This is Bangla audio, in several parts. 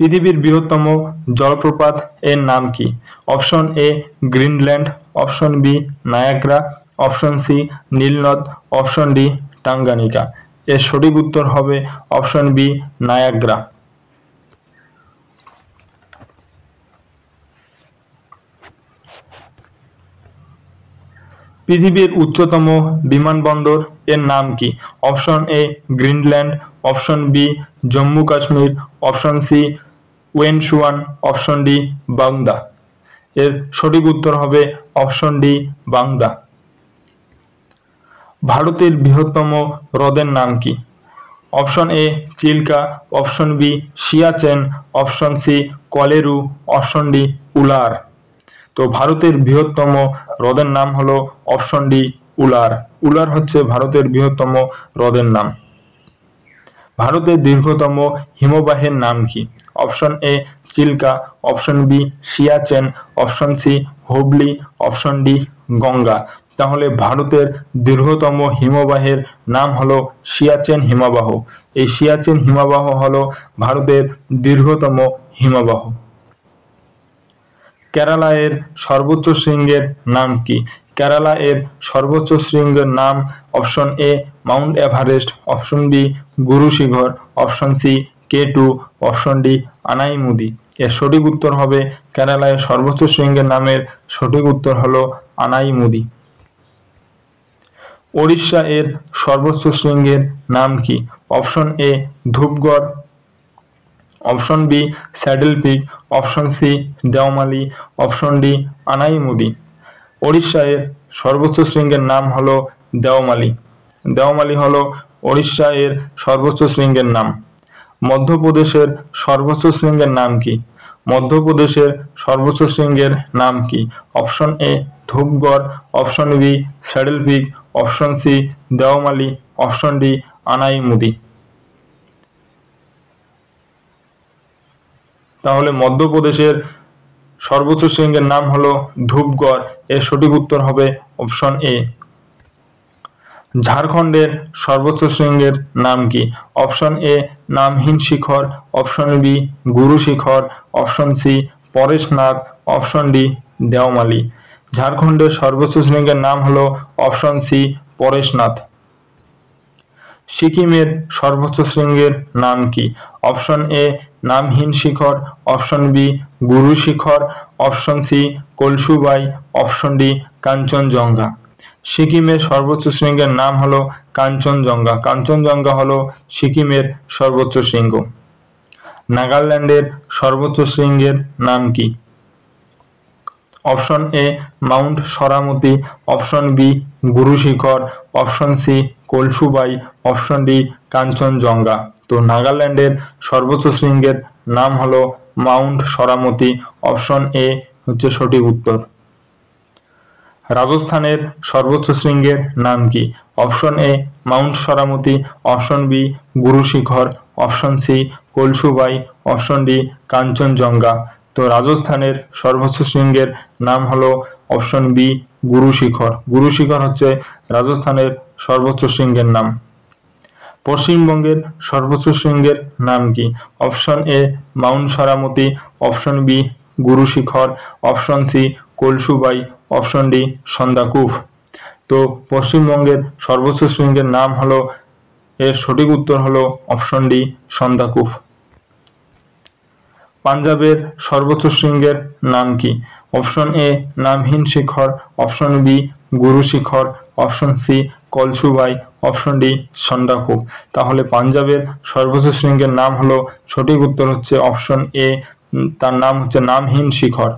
পৃথিবীর বৃহত্তম জলপ্রপাত এর নাম কি? Option A Greenland, option B Niagara, option C নীলনদ, অপশন ডি টাঙ্গানিকা। এর সঠিক উত্তর হবে অপশন বি নায়াগ্রা। পৃথিবীর উচ্চতম বিমানবন্দর এর নাম কি? Option A Greenland, option B Jammu Kashmir, option C ওয়েনসুয়ান, অপশন ডি বাগদা। এর সঠিক উত্তর হবে অপশন ডি বাগদা। ভারতের বৃহত্তম হ্রদের নাম কি? Option A Chilka, option B Siachen, option C Kolleru, option D Wular. তো ভারতের বৃহত্তম হ্রদের নাম হলো অপশন ডি উলার। উলার হচ্ছে ভারতের বৃহত্তম হ্রদের নাম। ভারতের দীর্ঘতম হিমবাহের নাম কি? Option A Chilka, option B Siachen, option C Hooghly, option D Ganga. তাহলে ভারতের দীর্ঘতম হিমবাহের নাম হলো সিয়াচেন হিমবাহ। এই সিয়াচেন হিমবাহ হলো ভারতের দীর্ঘতম হিমবাহ। কেরালা এর সর্বোচ্চ শৃঙ্গের নাম কি? কেরালা এর সর্বোচ্চ শৃঙ্গের নাম option A Mount Everest, option B Guru Shikhar, option C K2, option D Anamudi. এর সঠিক উত্তর হবে কেরালা এর সর্বোচ্চ শৃঙ্গের নামের সঠিক উত্তর হলো আনাইমুদি। ওড়িশা এর সর্বোচ্চ শৃঙ্গের নাম কি? Option A Dhupgarh, option B Saddle Peak, option C Deomali, option D Anaimudi. Odisha এর সর্বোচ্চ শৃঙ্গের নাম হলো দেওমালি। দেওমালি হলো ওড়িশা এর সর্বোচ্চ শৃঙ্গের নাম। মধ্যপ্রদেশের সর্বোচ্চ শৃঙ্গের নাম কি? মধ্যপ্রদেশের সর্বোচ্চ শৃঙ্গের নাম কি? Option A Dhupgarh, option B Saddle Peak, option C Deomali, option D Anaimudi. তাহলে মধ্যপ্রদেশের সর্বোচ্চ শৃঙ্গের নাম হলো ধূপগড়। এর সঠিক উত্তর হবে অপশন এ। ঝাড়খণ্ডের সর্বোচ্চ শৃঙ্গের নাম কি? অপশন এ নামহীন শিখর, option B Guru Shikhar, option C Parasnath, option D Deomali. ঝাড়খণ্ডের সর্বোচ্চ শৃঙ্গের নাম হলো অপশন সি পরেশনাথ। সিকিমের সর্বোচ্চ শৃঙ্গের নাম কি? অপশন এ নামহীন শিখর, option B Guru Shikhar, option C Kalsubai, option D Kanchenjunga. সিকিমের সর্বোচ্চ শৃঙ্গের নাম হলো কাঞ্চনজঙ্ঘা। কাঞ্চনজঙ্ঘা হলো সিকিমের সর্বোচ্চ শৃঙ্গ। নাগাল্যান্ডের সর্বোচ্চ শৃঙ্গের নাম কি? Option A Mount Saramati, option B Guru Shikhar, option C Kalsubai, option D Kanchenjunga. তো নাগাল্যান্ডের সর্বোচ্চ শৃঙ্গের নাম হলো মাউন্ট সরামতি। অপশন এ হচ্ছে সঠিক উত্তর। রাজস্থানের সর্বোচ্চ শৃঙ্গের নাম কি? Option A Mount Saramati, option B Guru Shikhar, option C Kalsubai, option D Kanchenjunga. তো রাজস্থানের সর্বোচ্চ শৃঙ্গের নাম হলো অপশন বি গুরু শিখর। গুরু শিখর হচ্ছে রাজস্থানের সর্বোচ্চ শৃঙ্গের নাম। পশ্চিমবঙ্গের সর্বোচ্চ শৃঙ্গের নাম কি? Option A Mount Saramati, option B Guru Shikhar, option C Kalsubai, option D Sandakphu. তো পশ্চিমবঙ্গের সর্বোচ্চ শৃঙ্গের নাম হলো, এর সঠিক উত্তর হলো অপশন ডি সন্দাকুফ। পাঞ্জাবের সর্বোচ্চ শৃঙ্গের নাম কি? অপশন এ নামহীন শিখর, option B Guru Shikhar, option C Kalsubai, option D Sandakphu. তাহলে পাঞ্জাবের সর্বোচ্চ শৃঙ্গের নাম হলো, সঠিক উত্তর হচ্ছে অপশন এ, তার নাম হচ্ছে নামহীন শিখর।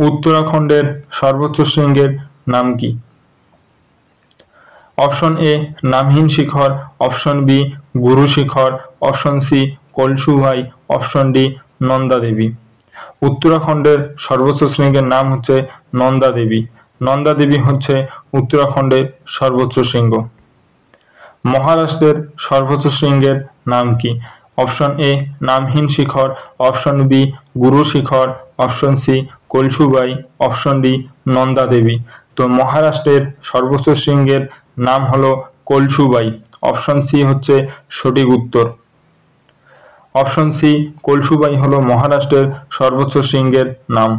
উত্তরাখণ্ডের সর্বোচ্চ শৃঙ্গের নাম কি? অপশন এ নামহীন শিখর, option B Guru Shikhar, option C Kalsubai, option D Nanda Devi. উত্তরাখণ্ডের সর্বোচ্চ শৃঙ্গের নাম হচ্ছে নন্দা দেবী। নন্দা দেবী হচ্ছে উত্তরাখণ্ডের সর্বোচ্চ শৃঙ্গ। মহারাষ্ট্রের সর্বোচ্চ শৃঙ্গের নাম কি? অপশন এ নামহীন শিখর, option B Guru Shikhar, option C Kalsubai, option D Nanda Devi. তো মহারাষ্ট্রের সর্বোচ্চ শৃঙ্গের নাম হলো কলসুবাই। অপশন সি হচ্ছে সঠিক উত্তর। অপশন সি কলসুবাই হলো মহারাষ্ট্রের সর্বোচ্চ শৃঙ্গের নাম।